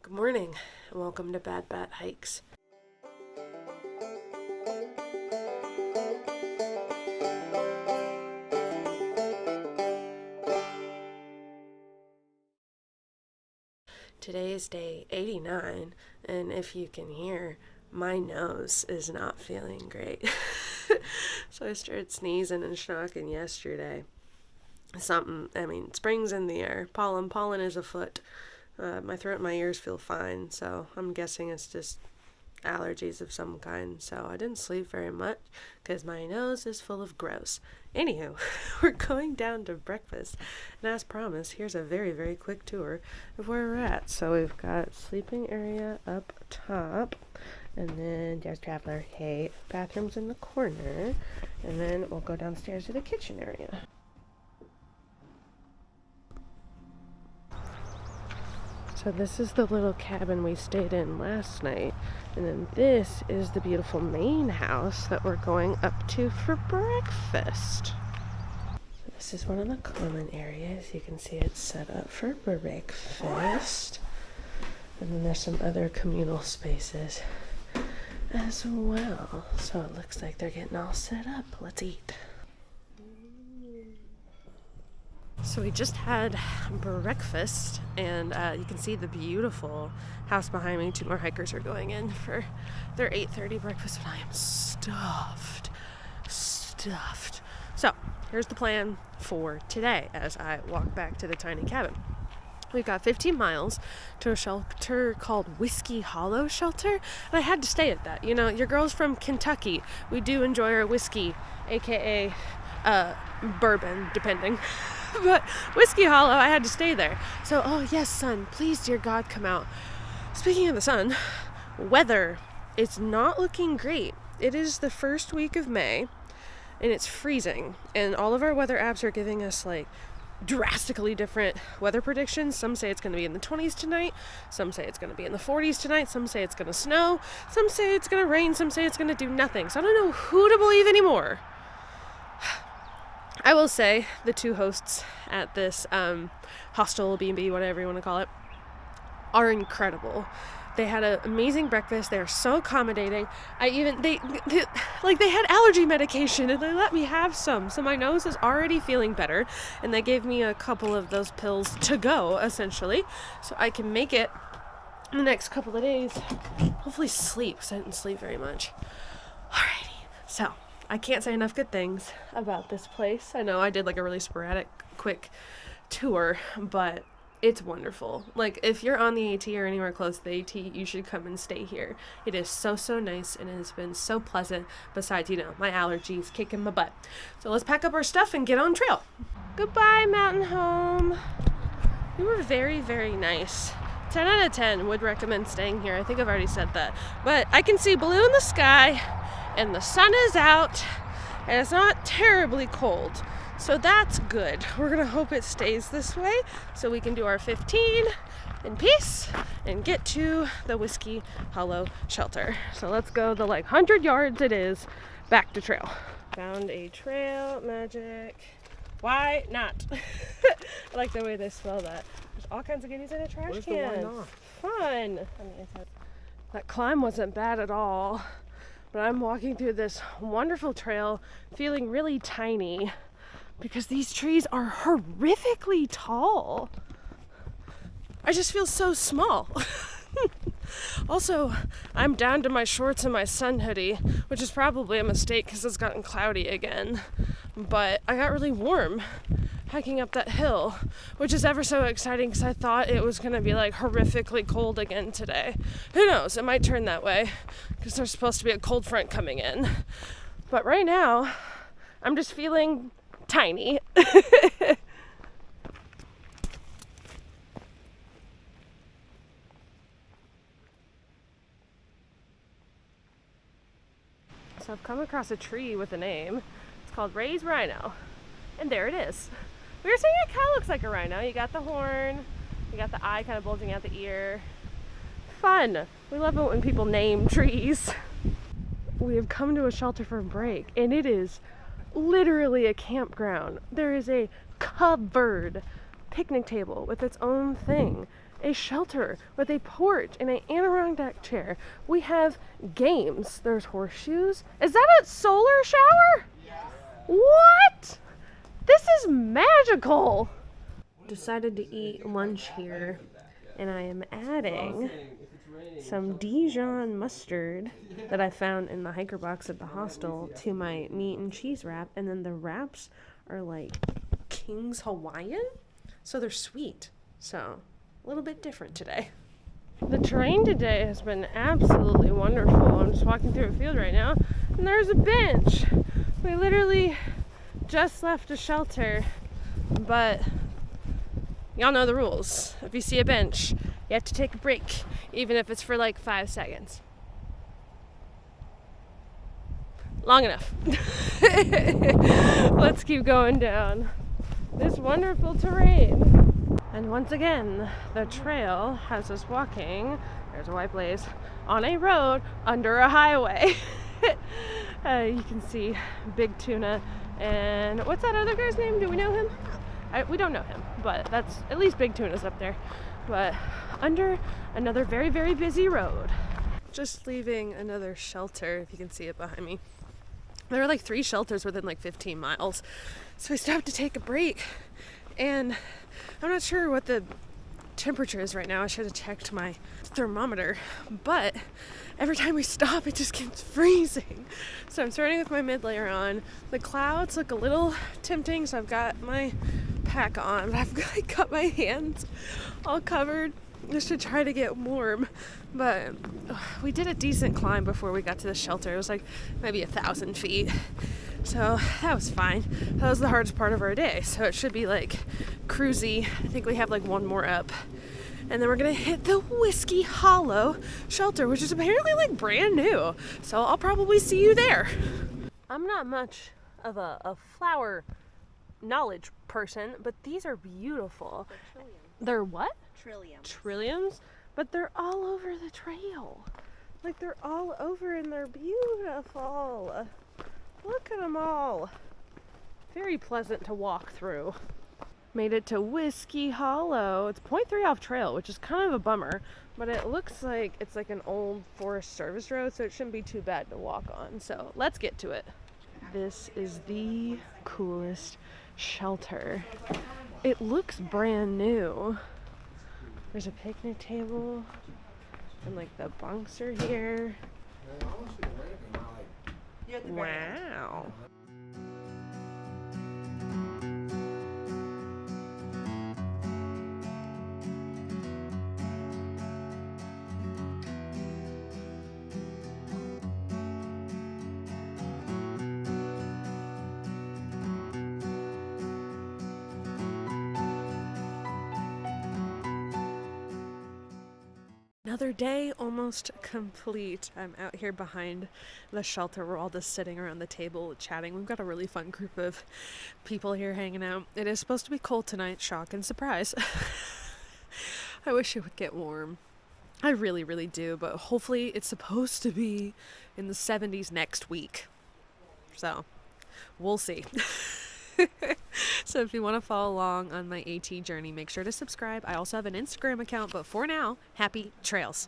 Good morning, and welcome to Bad Bat Hikes. Today is day 89, and if you can hear, my nose is not feeling great. So I started sneezing and schnocking yesterday. Spring's in the air. Pollen is afoot. My throat and my ears feel fine, so I'm guessing it's just allergies of some kind. So I didn't sleep very much because my nose is full of gross. Anywho, we're going down to breakfast, and as promised, here's a very, very quick tour of where we're at. So we've got sleeping area up top, and then there's traveler hay, bathrooms in the corner, and then we'll go downstairs to the kitchen area. So this is the little cabin we stayed in last night. And then this is the beautiful main house that we're going up to for breakfast. So this is one of the common areas. You can see it's set up for breakfast. And then there's some other communal spaces as well. So it looks like they're getting all set up. Let's eat. So we just had breakfast, and you can see the beautiful house behind me. 2 more hikers are going in for their 8:30 breakfast, but I am stuffed. So here's the plan for today as I walk back to the tiny cabin. We've got 15 miles to a shelter called Whiskey Hollow Shelter, and I had to stay at that. You know, your girl's from Kentucky. We do enjoy our whiskey, aka bourbon, depending. But Whiskey Hollow, I had to stay there. So, oh yes, sun, please, dear God, come out. Speaking of the sun, weather, it's not looking great. It is the first week of May, and it's freezing. And all of our weather apps are giving us, like, drastically different weather predictions. Some say it's going to be in the 20s tonight. Some say it's going to be in the 40s tonight. Some say it's going to snow. Some say it's going to rain. Some say it's going to do nothing. So I don't know who to believe anymore. I will say the 2 hosts at this hostel, B&B, whatever you want to call it, are incredible. They had an amazing breakfast. They are so accommodating. They had allergy medication, and they let me have some. So my nose is already feeling better, and they gave me a couple of those pills to go, essentially, so I can make it in the next couple of days. Hopefully sleep, because I didn't sleep very much. Alrighty, so I can't say enough good things about this place. I know I did like a really sporadic, quick tour, but it's wonderful. Like, if you're on the AT or anywhere close to the AT, you should come and stay here. It is so nice, and it has been so pleasant, besides, my allergies kicking my butt. So let's pack up our stuff and get on trail. Goodbye, mountain home. You were very, very nice. 10 out of 10 would recommend staying here. I think I've already said that. But I can see blue in the sky, and the sun is out, and it's not terribly cold. So that's good. We're going to hope it stays this way so we can do our 15 in peace and get to the Whiskey Hollow Shelter. So let's go the 100 yards it is back to trail. Found a trail, magic. Why not? I like the way they spell that. There's all kinds of goodies in a trash can. Why not? Fun. That climb wasn't bad at all. But I'm walking through this wonderful trail feeling really tiny because these trees are horrifically tall. I just feel so small. Also, I'm down to my shorts and my sun hoodie, which is probably a mistake because it's gotten cloudy again. But I got really warm hiking up that hill, which is ever so exciting because I thought it was going to be horrifically cold again today. Who knows? It might turn that way because there's supposed to be a cold front coming in. But right now, I'm just feeling tiny. So I've come across a tree with a name. It's called Ray's Rhino. And there it is. We were saying it kind of looks like a rhino. You got the horn, you got the eye kind of bulging out the ear. Fun. We love it when people name trees. We have come to a shelter for a break, and it is literally a campground. There is a covered picnic table with its own thing. a shelter with a porch and an Adirondack chair. We have games. There's horseshoes. Is that a solar shower? What? This is magical. Decided to eat lunch here, and I am adding some Dijon mustard that I found in the hiker box at the hostel to my meat and cheese wrap, and then the wraps are like King's Hawaiian, so they're sweet. So a little bit different today. The terrain today has been absolutely wonderful. I'm just walking through a field right now, and there's a bench. We literally just left a shelter, but y'all know the rules. If you see a bench, you have to take a break, even if it's for like 5 seconds. Long enough. Let's keep going down this wonderful terrain. And once again, the trail has us walking, there's a white blaze, on a road under a highway. You can see Big Tuna. And what's that other guy's name? Do we know him? We don't know him, but that's at least Big Tuna's up there. But under another very, very busy road. Just leaving another shelter, if you can see it behind me. There are like 3 shelters within like 15 miles. So we stopped to take a break. And I'm not sure what the temperature is right now. I should have checked my thermometer. But every time we stop, it just gets freezing. So I'm starting with my mid layer on. The clouds look a little tempting, so I've got my pack on. But I've got my hands all covered just to try to get warm. But we did a decent climb before we got to the shelter. It was like maybe 1,000 feet. So that was fine. That was the hardest part of our day. So it should be like cruisy. I think we have like one more up. And then we're gonna hit the Whiskey Hollow shelter, which is apparently like brand new. So I'll probably see you there. I'm not much of a flower knowledge person, but these are beautiful. They're what? Trilliums. Trilliums? But they're all over the trail. Like they're all over and they're beautiful. Look at them all. Very pleasant to walk through. Made it to Whiskey Hollow. It's 0.3 off trail, which is kind of a bummer, but it looks like it's like an old Forest Service road, so it shouldn't be too bad to walk on. So let's get to it. This is the coolest shelter. It looks brand new. There's a picnic table, and like the bunks are here. Wow. Another day almost complete. I'm out here behind the shelter. We're all just sitting around the table chatting. We've got a really fun group of people here hanging out. It is supposed to be cold tonight. Shock and surprise. I wish it would get warm. I really, really do. But hopefully it's supposed to be in the 70s next week. So we'll see. So if you want to follow along on my AT journey, make sure to subscribe. I also have an Instagram account, but for now, happy trails.